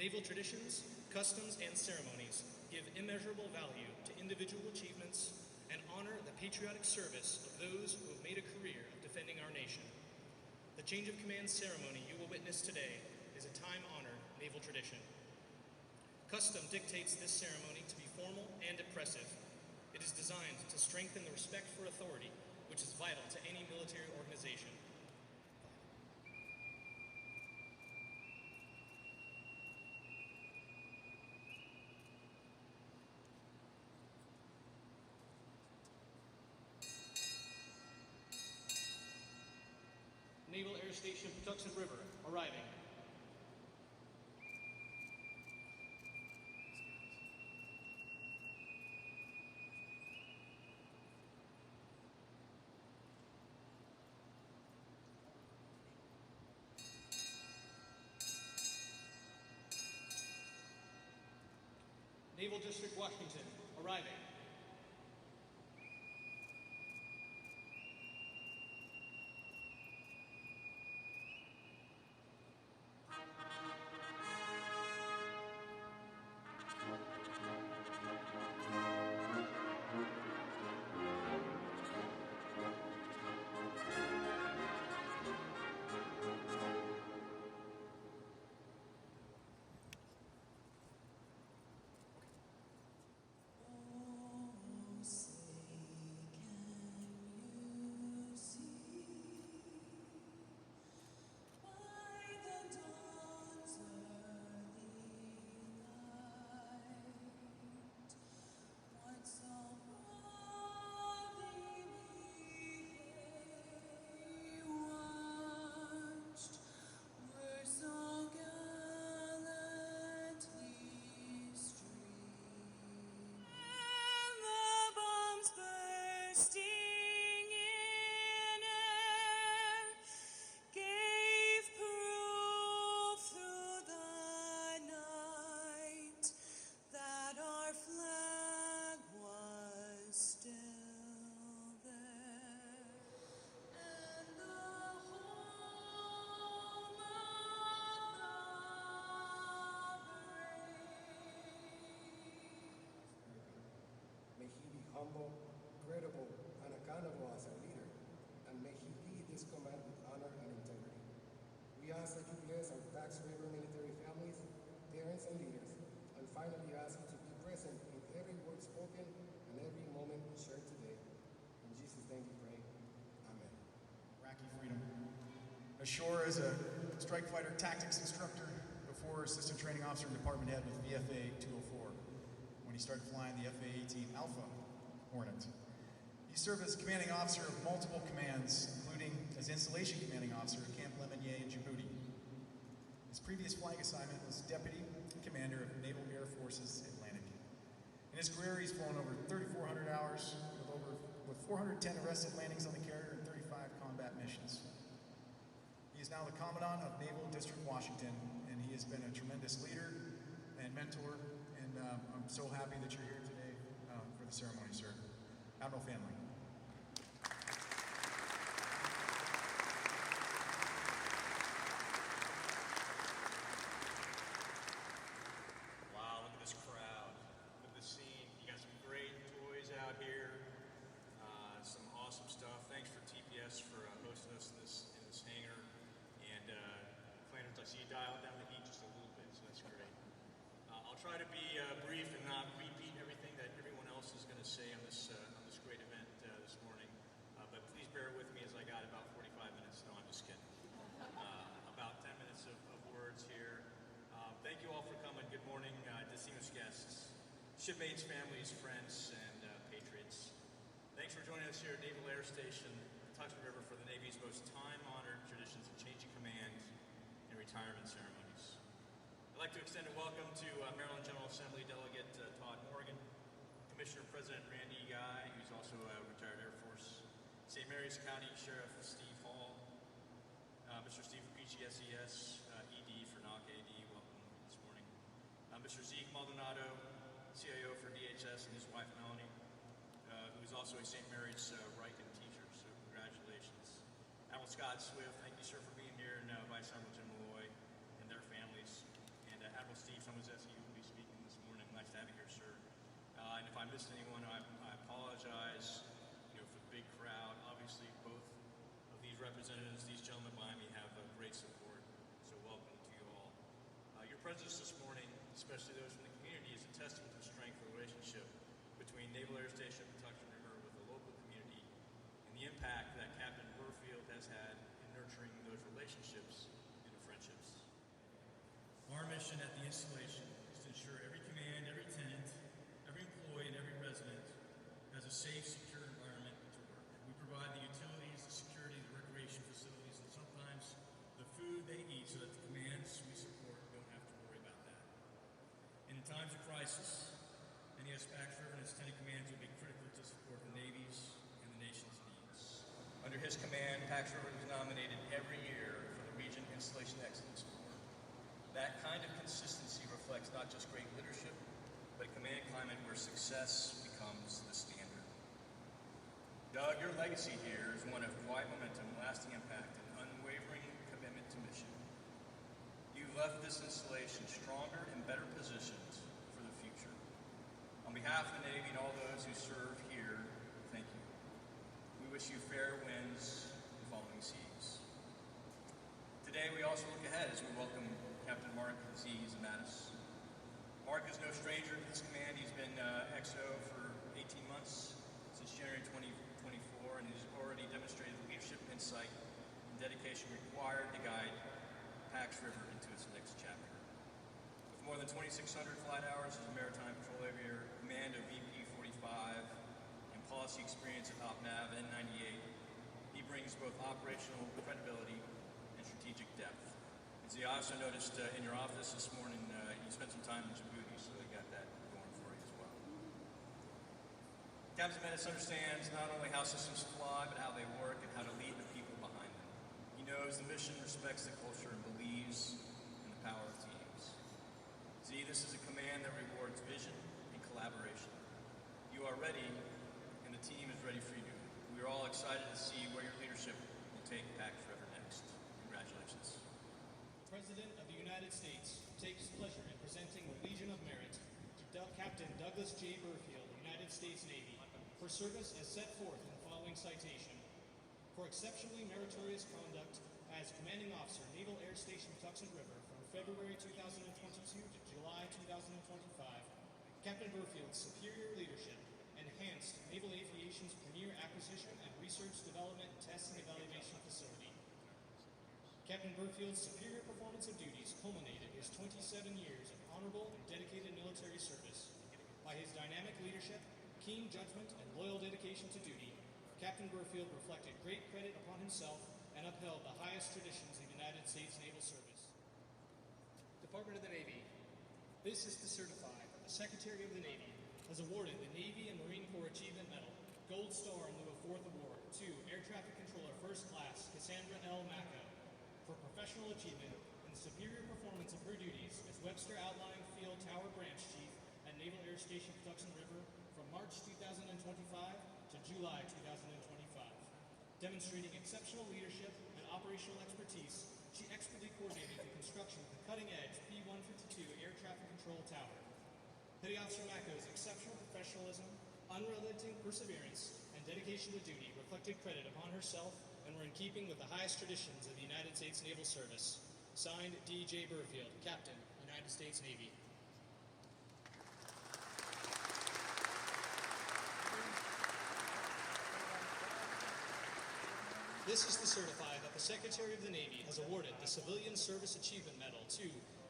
Naval traditions, customs, and ceremonies give immeasurable value to individual achievements and honor the patriotic service of those who have made a career of defending our nation. The change of command ceremony you will witness today is a time-honored naval tradition. Custom dictates this ceremony to be formal and impressive. It is designed to strengthen the respect for authority, which is vital to any military organization. Naval Air Station Pax River, arriving. Naval District, Washington, arriving. May he be humble, credible, and accountable as a leader, and may he lead this command with honor and integrity. We ask that you bless our Pax River military families, parents, and leaders, and finally ask you to be present in every word spoken and every moment shared today. In Jesus' name we pray. Amen. Iraqi freedom. Ashore as a strike fighter tactics instructor before assistant training officer and department head with VFA 204 when he started flying the FA-18 Alpha Hornet. He served as commanding officer of multiple commands, including as installation commanding officer at Camp Lemonnier in Djibouti. His previous flying assignment was deputy commander of Naval Air Forces Atlantic. In his career, he's flown over 3,400 hours with 410 arrested landings on the carrier and 35 combat missions. He is now the Commandant of Naval District, Washington, and he has been a tremendous leader and mentor, and I'm so happy that you're here today for the ceremony, sir. Admiral family. Wow, look at this crowd. Look at the scene. You got some great toys out here. Some awesome stuff. Thanks for TPS for hosting us in this hangar. And Clarence, I see you dialed down the heat just a little bit, so that's great. I'll try to be brief and not repeat everything that everyone else is going to say on this great event this morning. But please bear with me as I got about 45 minutes. No, I'm just kidding. About 10 minutes of words here. Thank you all for coming. Good morning, distinguished guests, shipmates, families, friends, and patriots. Thanks for joining us here at Naval Air Station, Pax River, for the Navy's most time-honored traditions of change of command and retirement ceremonies. I'd like to extend a welcome to Maryland General Assembly Delegate Todd Morgan, Commissioner President Randy Guy, who's also a retired Air Force, St. Mary's County Sheriff Steve Hall, Mr. Steve Peachy, SES, ED for NOC AD, welcome this morning, Mr. Zeke Maldonado, CIO for DHS, and his wife Melanie, who is also a St. Mary's Riken teacher, so congratulations. Admiral Scott Swift, thank you, sir, for being here, and Vice Admiral Jim Malloy and their families, and Admiral Admiral Steve Somozesi will be speaking this morning. Nice to have you here, sir. And if I missed anyone, I apologize. For the big crowd. Obviously, both of these representatives, these gentlemen behind me, have great support. So welcome to you all. Your presence this morning, especially those from the community, is a testament to the strength of the relationship between Naval Air Station Patuxent River with the local community and the impact that Captain Burfield has had in nurturing those relationships into friendships. Our mission at the installation is to ensure every command, every tenant, every employee, and every resident has a safe, secure environment to work. We provide the utilities, the security, the recreation facilities, and sometimes the food they eat so that the commands we support don't have to worry about that. And in times of crisis, NES Pax River and its tenant commands will be critical to support the Navy's and the nation's needs. Under his command, Pax River was nominated every year for the Region Installation Excellence Award. That kind of consistency reflects not just great leadership, but a command climate where success becomes the standard. Doug, your legacy here is one of quiet momentum, lasting impact, and unwavering commitment to mission. You've left this installation stronger and better positioned for the future. On behalf of the Navy and all those who serve here, thank you. We wish you fair winds and following seas. Today, we also look ahead as we welcome Captain Mark Zematis. Mark is no stranger to this command. He's been XO for 18 months, since January 2024, and he's already demonstrated the leadership, insight, and dedication required to guide Pax River into its next chapter. With more than 2,600 flight hours as a maritime patrol aviator, command of VP 45, and policy experience at OpNav and N98, he brings both operational credibility and strategic depth. As I also noticed in your office this morning, you spent some time in Djibouti, so they got that going for you as well. Captain Zematis understands not only how systems fly, but how they work and how to lead the people behind them. He knows the mission, respects the culture, and believes in the power of teams. Z, this is a command that rewards vision and collaboration. You are ready, and the team is ready for you. We are all excited to see where your leadership will take Pax River next. Congratulations. The President of the United States takes pleasure in presenting the Legion of Merit to Captain Douglas J. Burfield, United States Navy, for service as set forth in the following citation. For exceptionally meritorious conduct as Commanding Officer, Naval Air Station Patuxent River from February 2022 to July 2025, Captain Burfield's superior leadership enhanced Naval Aviation's premier acquisition and research, development, test, and evaluation facility. Captain Burfield's superior performance of duties culminated his 27 years of honorable and dedicated military service. By his dynamic leadership, keen judgment, and loyal dedication to duty, Captain Burfield reflected great credit upon himself and upheld the highest traditions of United States Naval Service. Department of the Navy. This is to certify that the Secretary of the Navy has awarded the Navy and Marine Corps Achievement Medal, Gold Star in lieu of Fourth Award, to Air Traffic Controller First Class Cassandra L. Macco for professional achievement in the superior performance of her duties as Webster Outlying Field Tower Branch Chief at Naval Air Station Patuxent River from March 2025 to July 2025. Demonstrating exceptional leadership and operational expertise, she expertly coordinated the construction of the cutting-edge P-152 Air Traffic Control Tower. Petty Officer Macco's exceptional professionalism, unrelenting perseverance, and dedication to duty reflected credit upon herself and were in keeping with the highest traditions of the United States Naval Service. Signed, D.J. Burfield, Captain, United States Navy. This is to certify that the Secretary of the Navy has awarded the Civilian Service Achievement Medal to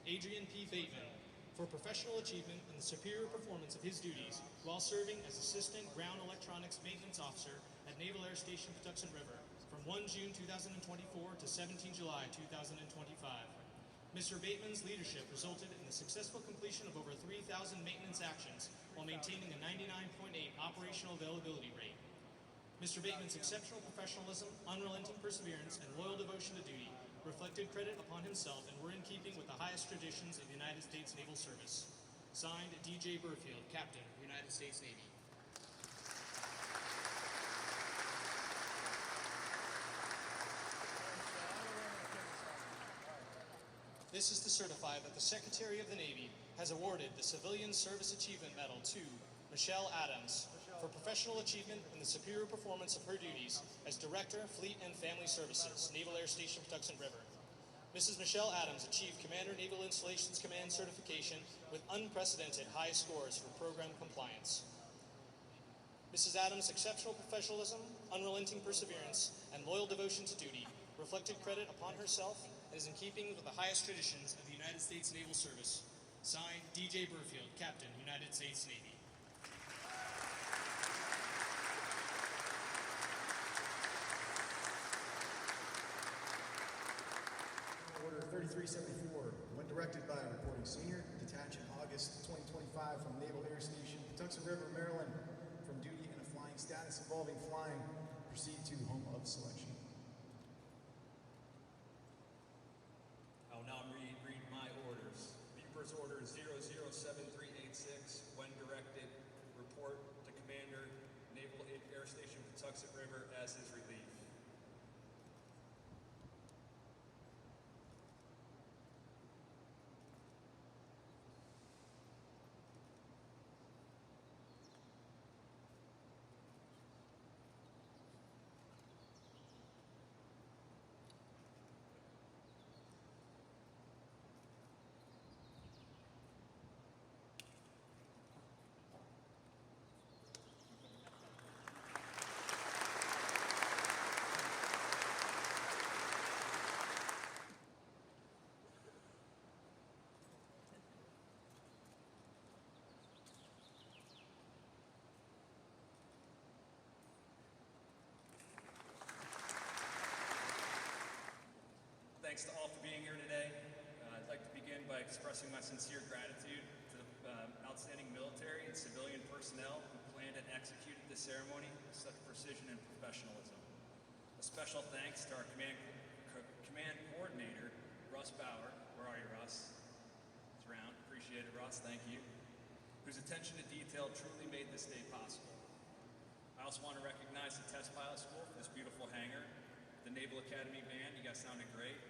Adrian P. Bateman for professional achievement in the superior performance of his duties while serving as Assistant Ground Electronics Maintenance Officer at Naval Air Station Patuxent River from 1 June 2024 to 17 July 2025. Mr. Bateman's leadership resulted in the successful completion of over 3,000 maintenance actions while maintaining a 99.8 operational availability rate. Mr. Bateman's exceptional professionalism, unrelenting perseverance, and loyal devotion to duty reflected credit upon himself and were in keeping with the highest traditions of the United States Naval Service. Signed, D.J. Burfield, Captain, United States Navy. This is to certify that the Secretary of the Navy has awarded the Civilian Service Achievement Medal to Michelle Adams for professional achievement in the superior performance of her duties as Director, Fleet and Family Services, Naval Air Station Patuxent River. Mrs. Michelle Adams achieved Commander Naval Installations Command certification with unprecedented high scores for program compliance. Mrs. Adams' exceptional professionalism, unrelenting perseverance, and loyal devotion to duty reflected credit upon herself and is in keeping with the highest traditions of the United States Naval Service. Signed, D.J. Burfield, Captain, United States Navy. Order 3374, when directed by reporting senior, detach in August 2025 from Naval Air Station, Patuxent River, Maryland, from duty in a flying status involving flying, proceed to home of selection. I will now read my orders. Viewers Order 007386, when directed, report to Commander, Naval Air Station Patuxent River as his relief. Thanks to all for being here today. I'd like to begin by expressing my sincere gratitude to the outstanding military and civilian personnel who planned and executed this ceremony with such precision and professionalism. A special thanks to our command coordinator, Russ Bauer. Where are you, Russ? He's around. Appreciate it, Russ. Thank you. Whose attention to detail truly made this day possible. I also want to recognize the Test Pilot School for this beautiful hangar, the Naval Academy Band, you guys sounded great,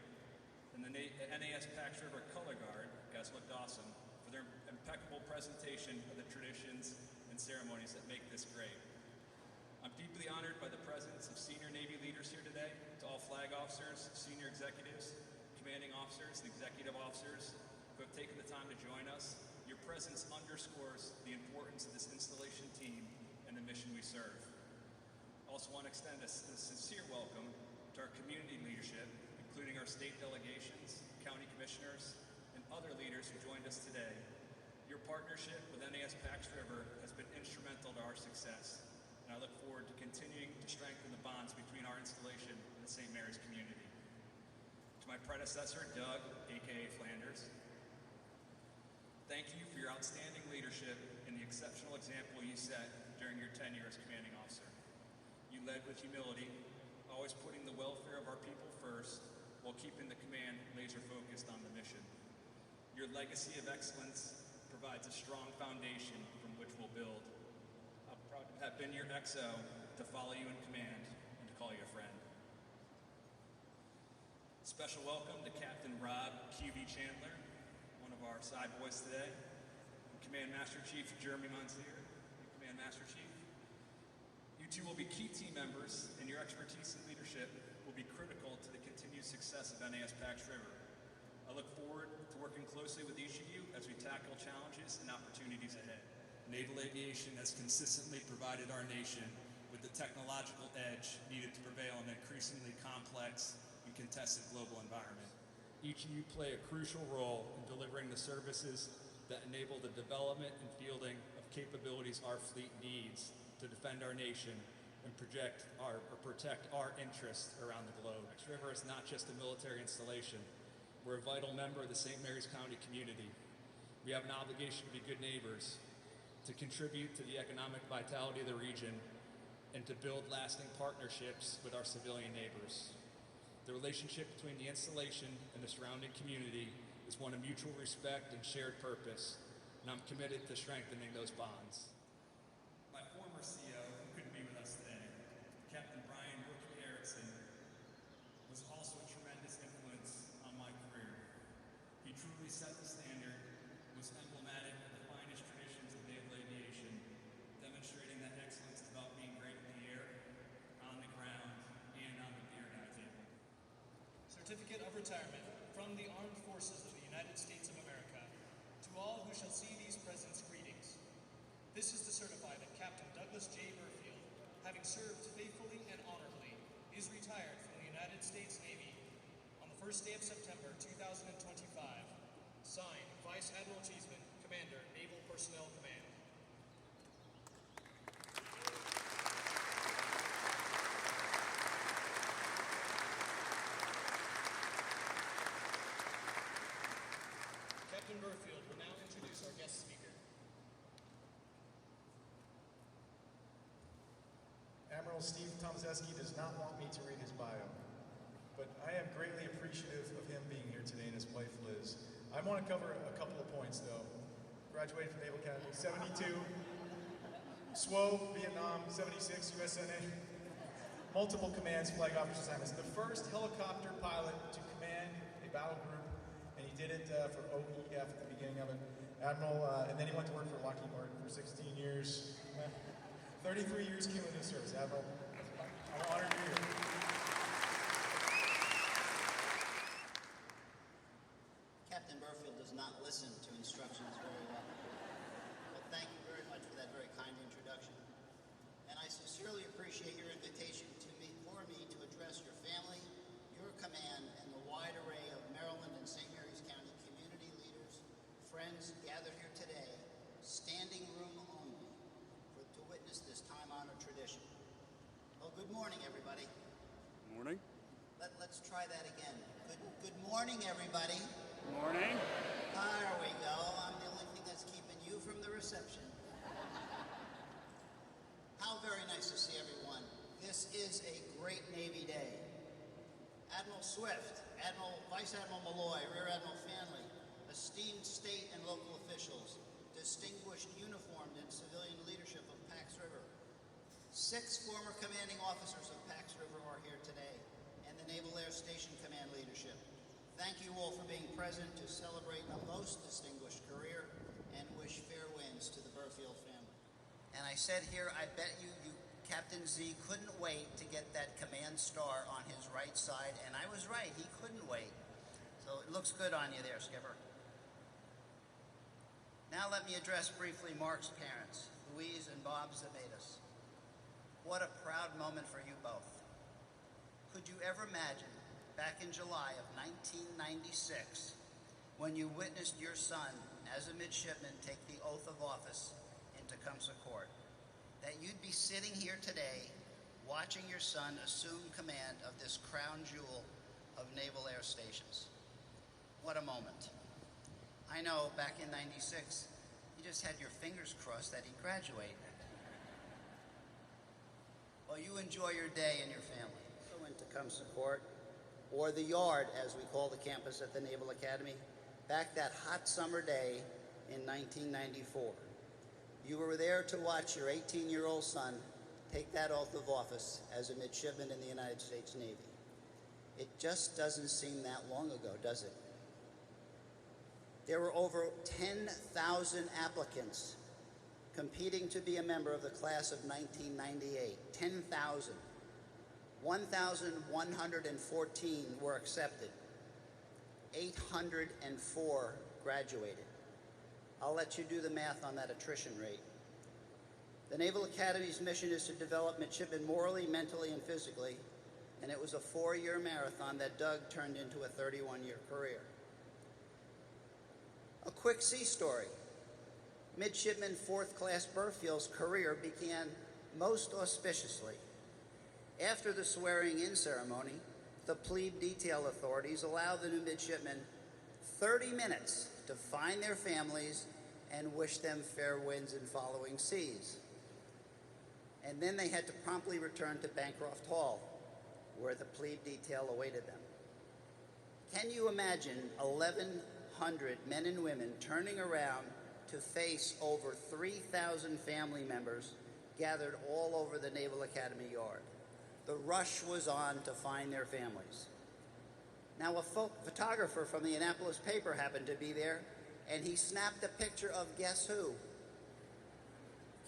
and the NAS Pax River Color Guard, you guys looked awesome, for their impeccable presentation of the traditions and ceremonies that make this great. I'm deeply honored by the presence of senior Navy leaders here today, to all flag officers, senior executives, commanding officers, and executive officers who have taken the time to join us. Your presence underscores the importance of this installation team and the mission we serve. Also want to extend a sincere welcome to our community leadership, including our state delegations, county commissioners, and other leaders who joined us today. Your partnership with NAS Pax River has been instrumental to our success, and I look forward to continuing to strengthen the bonds between our installation and the St. Mary's community. To my predecessor, Doug, aka Flanders, thank you for your outstanding leadership and the exceptional example you set during your tenure as commanding officer. You led with humility, always putting the welfare of our people first, while keeping the command laser focused on the mission. Your legacy of excellence provides a strong foundation from which we'll build. I'm proud to have been your XO, to follow you in command, and to call you a friend. Special welcome to Captain Rob QB Chandler, one of our side boys today, and Command Master Chief Jeremy Monsier, Command Master Chief. You two will be key team members, and your expertise and leadership will be critical to the continued success of NAS Pax River. I look forward to working closely with each of you as we tackle challenges and opportunities ahead. Naval aviation has consistently provided our nation with the technological edge needed to prevail in an increasingly complex and contested global environment. Each of you play a crucial role in delivering the services that enable the development and fielding of capabilities our fleet needs to defend our nation and protect our interests around the globe. Pax River is not just a military installation. We're a vital member of the St. Mary's County community. We have an obligation to be good neighbors, to contribute to the economic vitality of the region, and to build lasting partnerships with our civilian neighbors. The relationship between the installation and the surrounding community is one of mutual respect and shared purpose, and I'm committed to strengthening those bonds. My former CO, who couldn't be with us today, Captain Brian Rookie Erickson, was also a tremendous influence on my career. retirement from the Armed Forces of the United States of America, to all who shall see these presents, greetings. This is to certify that Captain Douglas J. Burfield, having served faithfully and honorably, is retired from the United States Navy on the first day of September 2025. Signed, Vice Admiral Cheeseman, Commander, Naval Personnel Command. Captain Burfield will now introduce our guest speaker. Admiral Steve Tomaszewski does not want me to read his bio, but I am greatly appreciative of him being here today and his wife Liz. I want to cover a couple of points though. Graduated from Naval Academy, 72. SWO, Vietnam, 76, USNA. Multiple commands, flag officer assignments. The first helicopter pilot to command a battle group, and he did it for OEF at the beginning of it. Admiral, and then he went to work for Lockheed Martin for 16 years. 33 years cumulative service. Admiral, I'm honored to be here. Captain Burfield does not listen to instructions very well. Well, thank you very much for that very kind introduction. And I sincerely appreciate your invitation for me to address your family, your command, and the wide array of Maryland and St. Mary's County community leaders, friends gathered here today, standing room only, to witness this time-honored tradition. Well, good morning, everybody. Morning. Let's try that again. Good morning, everybody. Morning. There we go. I'm the only thing that's keeping you from the reception. How very nice to see everyone. This is a great Navy day. Admiral Swift, Vice Admiral Malloy, Rear Admiral Fanley, esteemed state and local officials, distinguished uniformed and civilian leadership of Pax River. 6 former commanding officers of Pax River are here today, and the Naval Air Station Command leadership. Thank you all for being present to celebrate a most distinguished career and wish fair winds to the Burfield family. And I said here, I bet you Captain Z couldn't wait to get that command star on his right side, and I was right, he couldn't wait. So it looks good on you there, Skipper. Now let me address briefly Mark's parents, Louise and Bob Zematis. What a proud moment for you both. Could you ever imagine, back in July of 1996, when you witnessed your son, as a midshipman, take the oath of office in Tecumseh Court, that you'd be sitting here today watching your son assume command of this crown jewel of Naval Air Stations? What a moment. I know back in 96, you just had your fingers crossed that he'd graduate. Well, you enjoy your day and your family. So in Tecumseh Court, or the Yard, as we call the campus at the Naval Academy, back that hot summer day in 1994. You were there to watch your 18-year-old son take that oath of office as a midshipman in the United States Navy. It just doesn't seem that long ago, does it? There were over 10,000 applicants competing to be a member of the class of 1998. 10,000. 1,114 were accepted. 804 graduated. I'll let you do the math on that attrition rate. The Naval Academy's mission is to develop midshipmen morally, mentally, and physically, and it was a 4-year marathon that Doug turned into a 31-year career. A quick sea story. Midshipman 4th Class Burfield's career began most auspiciously. After the swearing-in ceremony, the plebe detail authorities allowed the new midshipmen 30 minutes to find their families and wish them fair winds in following seas. And then they had to promptly return to Bancroft Hall, where the plebe detail awaited them. Can you imagine 1,100 men and women turning around to face over 3,000 family members gathered all over the Naval Academy yard? The rush was on to find their families. Now, a photographer from the Annapolis paper happened to be there, and he snapped a picture of guess who?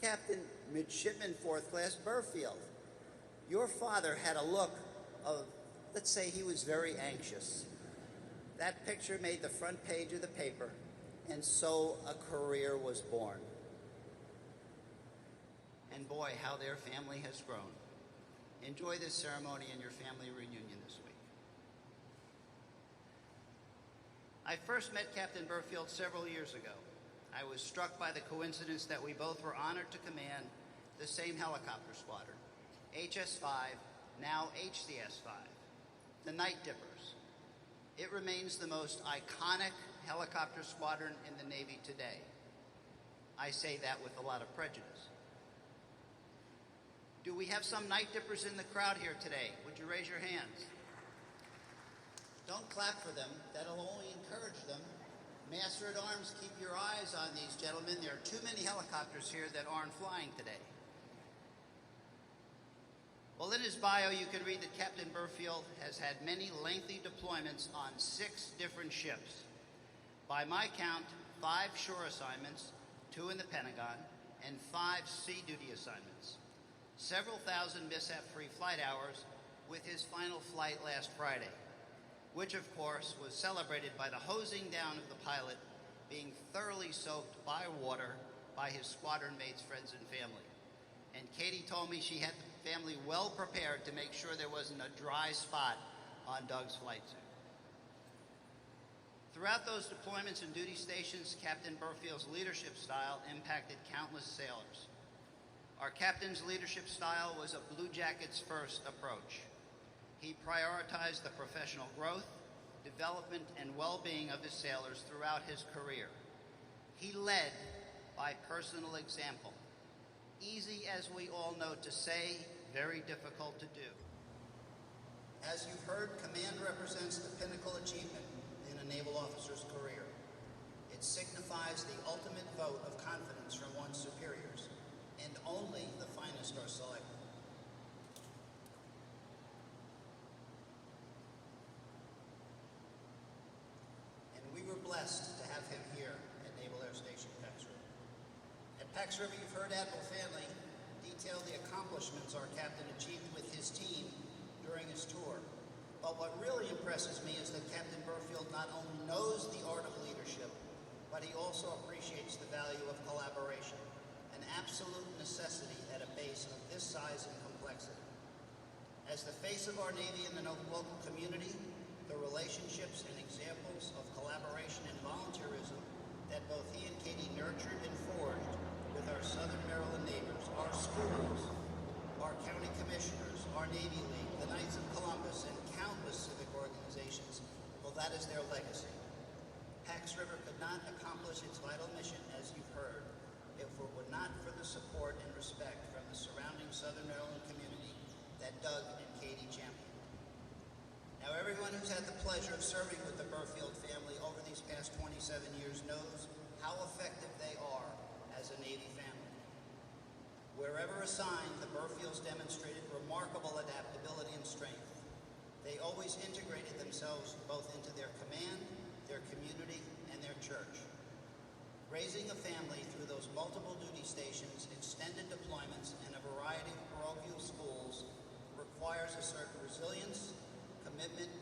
Captain Midshipman 4th Class Burfield. Your father had a look of, let's say he was very anxious. That picture made the front page of the paper, and so a career was born. And boy, how their family has grown. Enjoy this ceremony and your family reunion this week. I first met Captain Burfield several years ago. I was struck by the coincidence that we both were honored to command the same helicopter squadron, HS-5, now HCS-5, the Night Dippers. It remains the most iconic helicopter squadron in the Navy today. I say that with a lot of prejudice. Do we have some Night Dippers in the crowd here today? Would you raise your hands? Don't clap for them. That'll only encourage them. Master at Arms, keep your eyes on these gentlemen. There are too many helicopters here that aren't flying today. Well, in his bio, you can read that Captain Burfield has had many lengthy deployments on 6 different ships. By my count, 5 shore assignments, 2 in the Pentagon, and 5 sea duty assignments. Several thousand mishap-free flight hours with his final flight last Friday, which of course was celebrated by the hosing down of the pilot being thoroughly soaked by water by his squadron mates, friends, and family. And Katie told me she had the family well prepared to make sure there wasn't a dry spot on Doug's flight suit. Throughout those deployments and duty stations, Captain Burfield's leadership style impacted countless sailors. Our captain's leadership style was a Blue Jackets first approach. He prioritized the professional growth, development, and well-being of his sailors throughout his career. He led by personal example. Easy as we all know to say, very difficult to do. As you've heard, command represents the pinnacle achievement in a naval officer's career. It signifies the ultimate vote of confidence from one's superiors, and only the finest are selected. And we were blessed to have him here at Naval Air Station Pax River. At Pax River, you've heard Admiral Fanley detail the accomplishments our captain achieved with his team during his tour. But what really impresses me is that Captain Burfield not only knows the art of leadership, but he also appreciates the value of collaboration, an absolute necessity at a base of this size and complexity. As the face of our Navy in the local community, the relationships and examples of collaboration and volunteerism that both he and Katie nurtured and forged with our Southern Maryland neighbors, our schools, our county commissioners, our Navy League, the Knights of Columbus, and countless civic organizations, well, that is their legacy. Pax River could not accomplish its vital mission, as you've heard, if it were not for the support and respect from the surrounding Southern Maryland community that Doug and Katie championed. Now, everyone who's had the pleasure of serving with the Burfield family over these past 27 years knows how effective they are as a Navy family. Wherever assigned, the Burfields demonstrated remarkable adaptability and strength. They always integrated themselves both into their command, their community, and their church. Raising a family through those multiple duty stations, extended deployments, and a variety of parochial schools requires a certain resilience, commitment,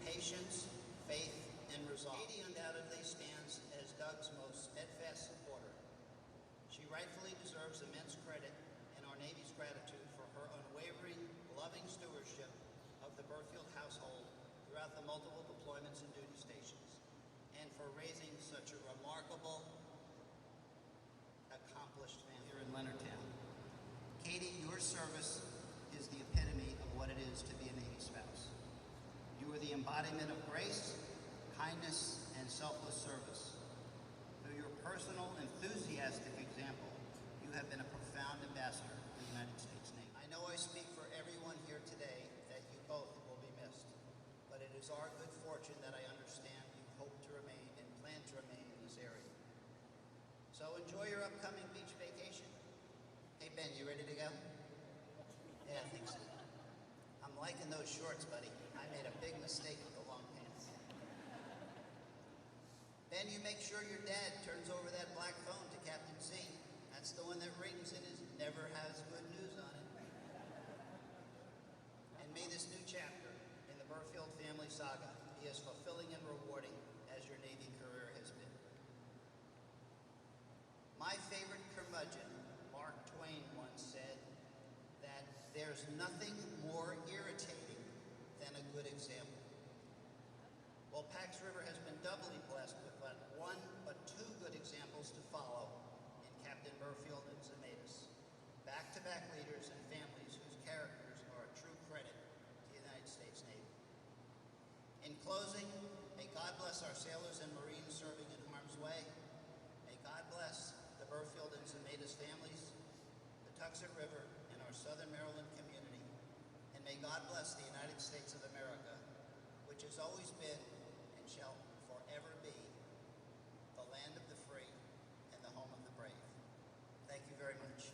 patience, faith, and resolve. Katie undoubtedly stands as Doug's most steadfast supporter. She rightfully deserves immense credit and our Navy's gratitude for her unwavering, loving stewardship of the Burfield household throughout the multiple deployments and duty stations, and for raising such a remarkable, accomplished family here in Leonardtown. Katie, your service is the epitome of what it is to be a Navy spouse. You are the embodiment of grace, kindness, and selfless service. Through your personal, enthusiastic example, you have been a profound ambassador to the United States Navy. I know I speak for everyone here today that you both will be missed, but it is our good fortune that I understand you hope to remain and plan to remain in this area. So enjoy your upcoming beach vacation. Hey Ben, you ready to go? Yeah, I think so. I'm liking those shorts, buddy. I made a big mistake with the long pants. Ben, you make sure your dad turns over that black phone to Captain C. That's the one that rings and never has good news on it. And may this new chapter in the Burfield family saga be a as fulfilling and rewarding as your Navy career has been. My favorite curmudgeon, Mark Twain, once said that there's nothing more irritating than a good example. Well, Pax River has been doubly blessed with not one, but two good examples to follow in Captain Burfield and Zematis, back-to-back leaders and families whose characters are a true credit to the United States Navy. In closing, may God bless our sailors and Marines serving in harm's way. May God bless the Burfield and Zematis families, the Tuxet River, and our Southern Maryland community. And may God bless the United States of America, which has always been and shall forever be the land of the free and the home of the brave. Thank you very much.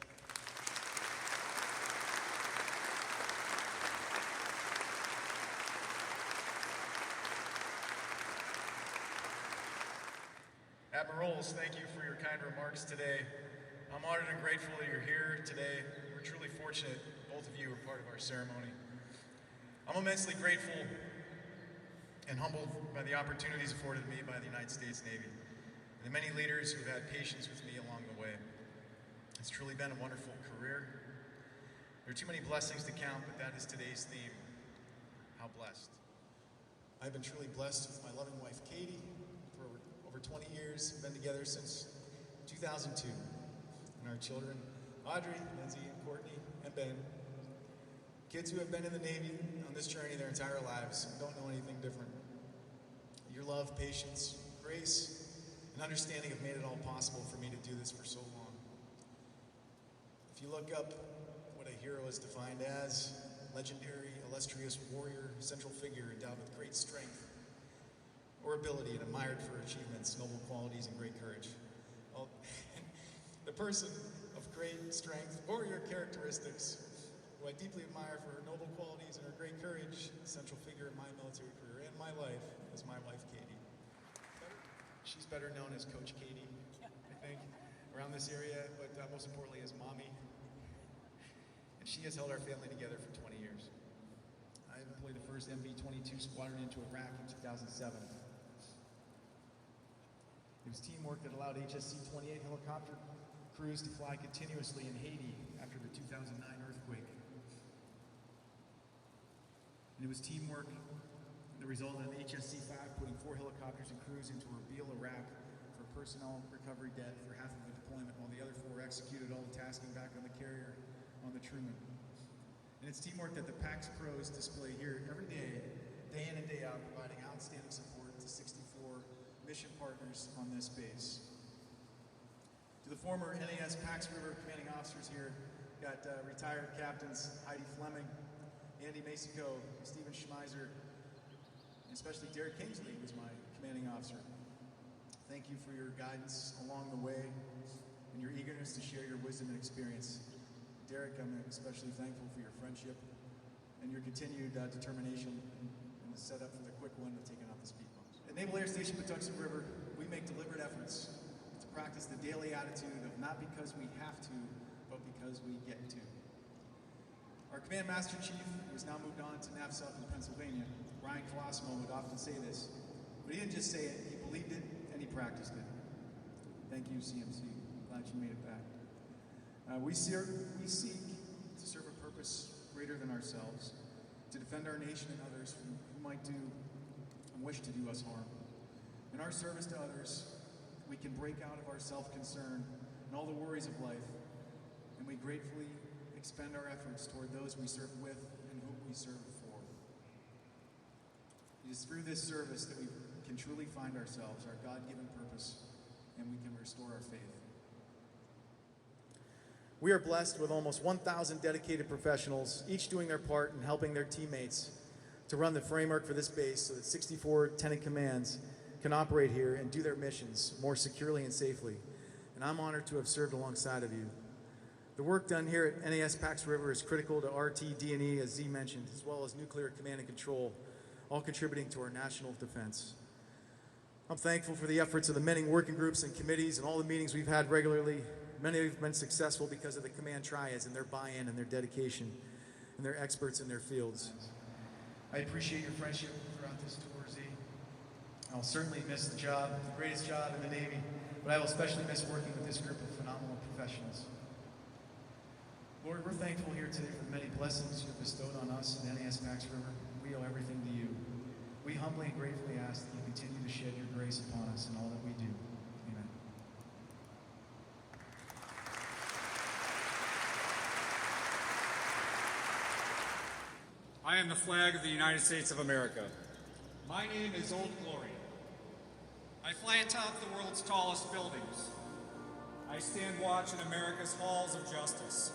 Admirals, thank you for your kind remarks today. I'm honored and grateful that you're here today. We're truly fortunate both of you are part of our ceremony. I'm immensely grateful and humbled by the opportunities afforded me by the United States Navy and the many leaders who have had patience with me along the way. It's truly been a wonderful career. There are too many blessings to count, but that is today's theme. How blessed. I've been truly blessed with my loving wife, Katie, for over 20 years. We've been together since 2002. And our children, Audrey, Lindsay, and Courtney, and Ben. Kids who have been in the Navy on this journey their entire lives and don't know anything different. Your love, patience, grace, and understanding have made it all possible for me to do this for so long. If you look up what a hero is defined as, legendary, illustrious warrior, central figure endowed with great strength or ability and admired for achievements, noble qualities, and great courage. Well, the person of great strength, warrior characteristics, who I deeply admire for her noble qualities and her great courage, central figure in my military career and my life, is my wife, Katie. She's better known as Coach Katie, I think, around this area, but most importantly as Mommy. And she has held our family together for 20 years. I deployed the first MV-22 squadron into Iraq in 2007. It was teamwork that allowed HSC-28 helicopter crews to fly continuously in Haiti after the 2009 earthquake. And it was teamwork that resulted in HSC-5 putting 4 helicopters and crews into Erbil, Iraq for personnel recovery debt for half of the deployment, while the other 4 executed all the tasking back on the carrier on the Truman. And it's teamwork that the Pax pros display here every day in and day out, providing outstanding support to 64 mission partners on this base. To the former NAS Pax River commanding officers here, got retired captains Heidi Fleming, Andy Masico, Stephen Schmeiser, and especially Derek Kingsley, who was my commanding officer. Thank you for your guidance along the way and your eagerness to share your wisdom and experience. Derek, I'm especially thankful for your friendship and your continued determination in the setup for the quick win of taking out the speed bumps. At Naval Air Station Patuxent River, we make deliberate efforts to practice the daily attitude of not because we have to, but because we get to. Our Command Master Chief, who has now moved on to NAVSUP in Pennsylvania, Ryan Colosimo, would often say this, but he didn't just say it, he believed it and he practiced it. Thank you, CMC. Glad you made it back. We seek to serve a purpose greater than ourselves, to defend our nation and others who might do and wish to do us harm. In our service to others, we can break out of our self-concern and all the worries of life, and we gratefully expend our efforts toward those we serve with and whom we serve for. It is through this service that we can truly find ourselves, our God-given purpose, and we can restore our faith. We are blessed with almost 1,000 dedicated professionals, each doing their part in helping their teammates to run the framework for this base so that 64 tenant commands can operate here and do their missions more securely and safely. And I'm honored to have served alongside of you. The work done here at NAS Pax River is critical to RT, D&E, as Z mentioned, as well as nuclear command and control, all contributing to our national defense. I'm thankful for the efforts of the many working groups and committees and all the meetings we've had regularly. Many have been successful because of the command triads and their buy-in and their dedication and their experts in their fields. I appreciate your friendship throughout this tour, Z. I'll certainly miss the job, the greatest job in the Navy, but I will especially miss working with this group of phenomenal professionals. Lord, we're thankful here today for the many blessings you've bestowed on us and NAS Pax River. We owe everything to you. We humbly and gratefully ask that you continue to shed your grace upon us in all that we do. Amen. I am the flag of the United States of America. My name is Old Glory. I fly atop the world's tallest buildings. I stand watch in America's halls of justice.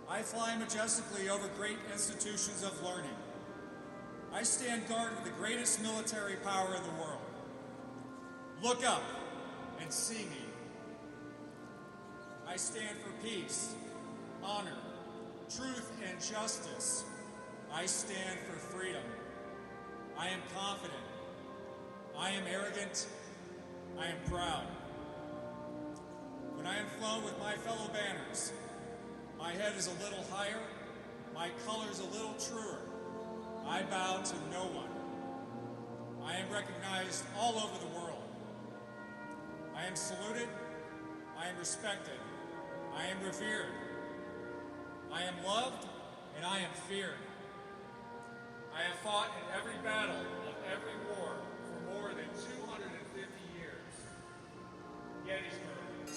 I fly majestically over great institutions of learning. I stand guard with the greatest military power in the world. Look up and see me. I stand for peace, honor, truth, and justice. I stand for freedom. I am confident. I am arrogant. I am proud. When I am flown with my fellow banners, my head is a little higher, my colors a little truer. I bow to no one. I am recognized all over the world. I am saluted. I am respected. I am revered. I am loved, and I am feared. I have fought in every battle of every war for more than 250 years. Gettysburg,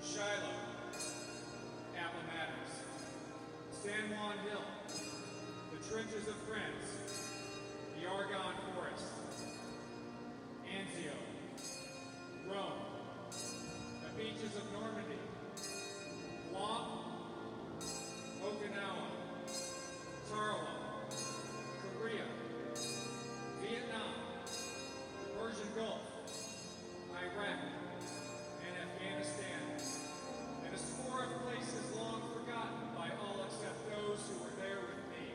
Shiloh, Appomattox, San Juan Hill, the trenches of France, the Argonne Forest, Anzio, Rome, the beaches of Normandy, Guam, Okinawa, Tarawa, Korea, Vietnam, the Persian Gulf, Iraq, and Afghanistan, and a score of places long forgotten by all except those who were there with me.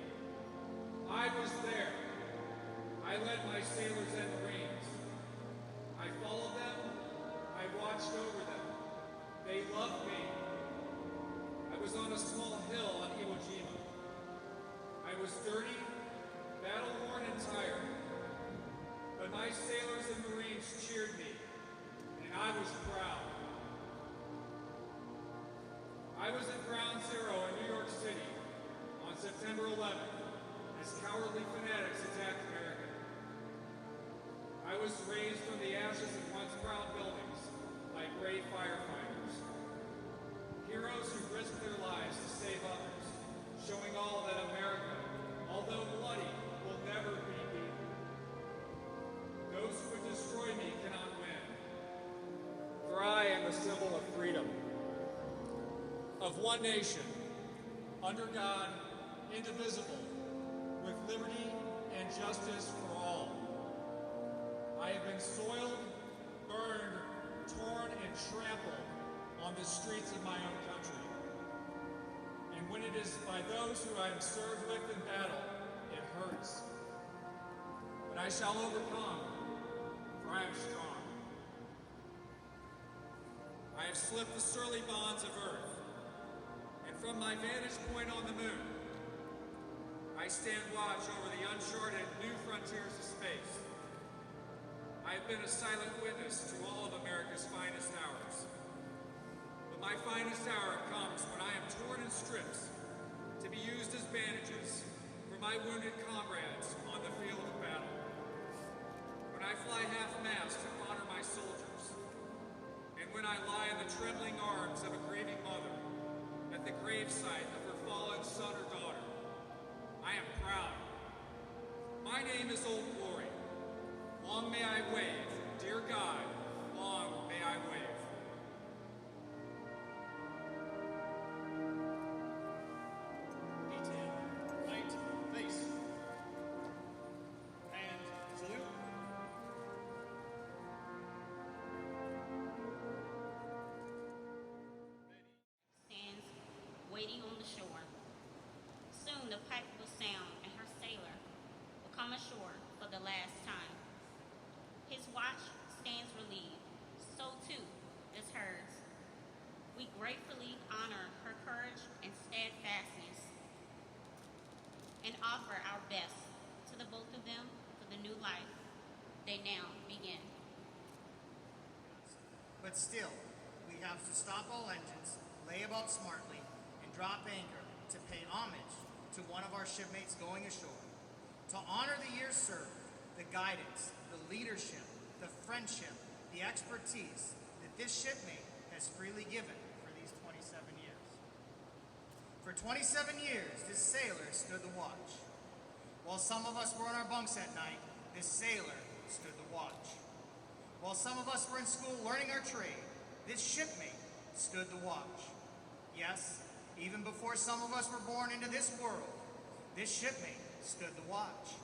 I was there. I led my sailors and Marines. I followed them. I watched over them. They loved me. I was on a small hill on Iwo Jima. I was dirty, battle-worn and tired, but my sailors and Marines cheered me, and I was proud. I was at Ground Zero in New York City on September 11th as cowardly fanatics attacked America. I was raised from the ashes of once proud buildings by brave firefighters, heroes who risked their lives to save others, showing all that America, although bloody, will never be beaten. Those who would destroy me cannot win, for I am the symbol of freedom, of one nation, under God, indivisible, with liberty and justice for all. I have been soiled, burned, torn, and trampled on the streets of my own country. And when it is by those who I am served with in battle, it hurts. But I shall overcome, for I am strong. I have slipped the surly bonds of earth, and from my vantage point on the moon, I stand watch over the uncharted new frontiers of space. I have been a silent witness to all of America's finest hours. But my finest hour comes when I am torn in strips to be used as bandages for my wounded comrades on the field of battle. When I fly half-mast to honor my soldiers, and when I lie in the trembling arms of a grieving mother at the gravesite of her fallen son or daughter, I am proud. My name is Old Glory. Long may I wave, dear God, long may I wave. Detail, right, face. And salute. Stands waiting on the shore. Soon the pipe will sound and her sailor will come ashore for the last time. His watch stands relieved, so too is hers. We gratefully honor her courage and steadfastness and offer our best to the both of them for the new life they now begin. But still, we have to stop all engines, lay about smartly, and drop anchor to pay homage to one of our shipmates going ashore. To honor the years served, the guidance, the leadership, the friendship, the expertise that this shipmate has freely given for these 27 years. For 27 years, this sailor stood the watch. While some of us were on our bunks at night, this sailor stood the watch. While some of us were in school learning our trade, this shipmate stood the watch. Yes, even before some of us were born into this world, this shipmate stood the watch.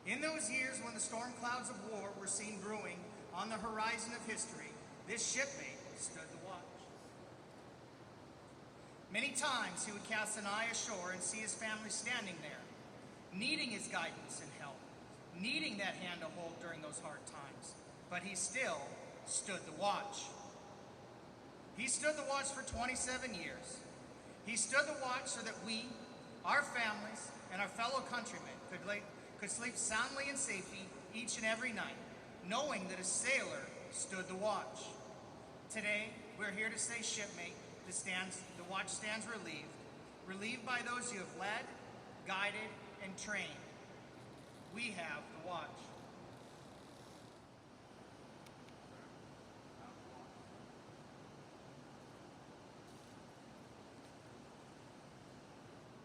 In those years when the storm clouds of war were seen brewing on the horizon of history, this shipmate stood the watch. Many times he would cast an eye ashore and see his family standing there, needing his guidance and help, needing that hand to hold during those hard times, but he still stood the watch. He stood the watch for 27 years. He stood the watch so that we, our families, and our fellow countrymen could sleep soundly and safely each and every night, knowing that a sailor stood the watch. Today, we're here to say, shipmate, the watch stands relieved by those you have led, guided, and trained. We have the watch.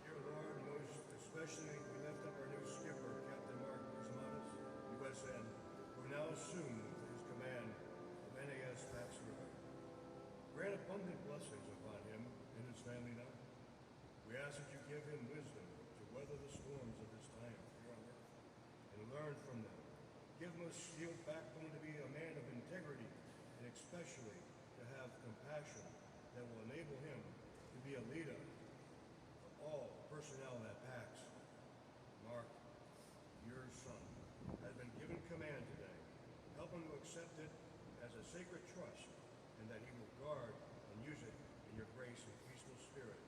Dear Lord, most especially we lift up our new skipper, CAPT Mark Zematis, USN, who now assumed his command of NAS Pax River. Grant abundant blessings upon him and his family now. We ask that you give him wisdom to weather the storms of this time here on earth and learn from them. Give him a steel backbone to be a man of integrity and especially to have compassion that will enable him to be a leader of all personnel at Pax. Mark, your son, has been given command today. Help him to accept it as a sacred trust and that he will guard and use it in your grace and peaceful spirit.